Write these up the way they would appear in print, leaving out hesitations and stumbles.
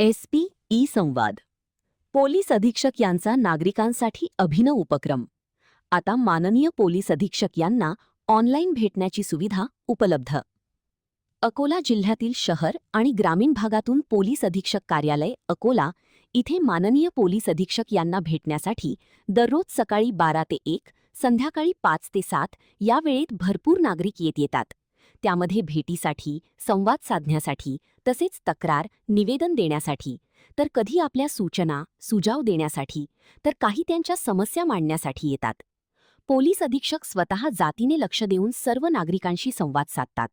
SP ई-संवाद. Police अधीक्षक यांचा नागरिकांसाठी अभिनव उपक्रम. आता माननीय पोलीस अधीक्षक यांना ऑनलाईन भेटण्याची सुविधा उपलब्ध. अकोला जिल्ह्यातील शहर आणि ग्रामीण भागातून पोलीस अधीक्षक कार्यालय अकोला इथे माननीय पोलीस अधीक्षक यांना भेटण्यासाठी दररोज सकाळी 12 ते 1, संध्याकाळी 5 ते 7 या वेळेत भरपूर नागरिक येतात. त्यामध्ये भेटीसाठी, संवाद साधण्यासाठी, तसेच तक्रार, निवेदन देण्यासाठी, तर कधी आपल्या सूचना, सुझाव देण्यासाठी, तर काही त्यांच्या समस्या मांडण्यासाठी येतात. पोलीस अधीक्षक स्वतः जातीने लक्ष देऊन सर्व नागरिकांशी संवाद साधतात.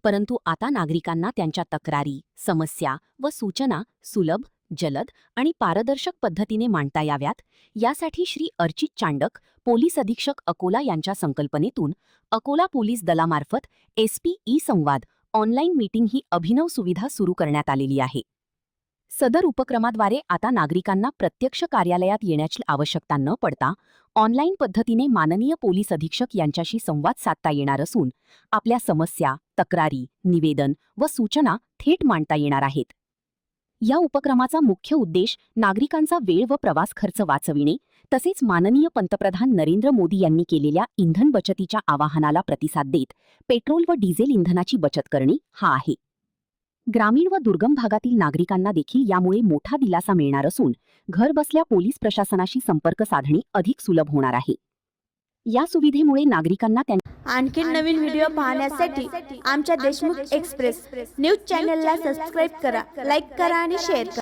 परंतु आता नागरिकांना त्यांच्या तक्रारी, समस्या व सूचना सुलभ, जलद आणि पारदर्शक पद्धतीने मांडता याव्यात, यासाठी श्री अर्चित चांडक, पोलीस अधीक्षक अकोला यांच्या संकल्पनेतून अकोला पोलीस दलामार्फत SP ई-संवाद ऑनलाईन मीटिंग ही अभिनव सुविधा सुरू करण्यात आलेली आहे. सदर उपक्रमाद्वारे आता नागरिकांना प्रत्यक्ष कार्यालयात येण्याची आवश्यकता न पडता ऑनलाईन पद्धतीने माननीय पोलीस अधीक्षक यांच्याशी संवाद साधता येणार असून आपल्या समस्या, तक्रारी, निवेदन व सूचना थेट मांडता येणार आहेत. या उपक्रमाचा मुख्य उद्देश नागरिकांचा वेळ व प्रवास खर्च वाचविणे, तसेच माननीय पंतप्रधान नरेंद्र मोदी यांनी केलेल्या इंधन बचतीच्या आवाहनाला प्रतिसाद देत पेट्रोल व डिझेल इंधनाची बचत करणे हा आहे. ग्रामीण व दुर्गम भागातील नागरिकांना देखील यामुळे मोठा दिलासा मिळणार असून घरबसल्या पोलीस प्रशासनाशी संपर्क साधणे अधिक सुलभ होणार आहे. या सुविधेमुळे नागरिकांना आणखी नवीन व्हिडिओ पाहण्यासाठी आमच्या देशमुख एक्सप्रेस न्यूज चॅनलला सबस्क्राईब करा, लाईक करा आणि शेअर करा.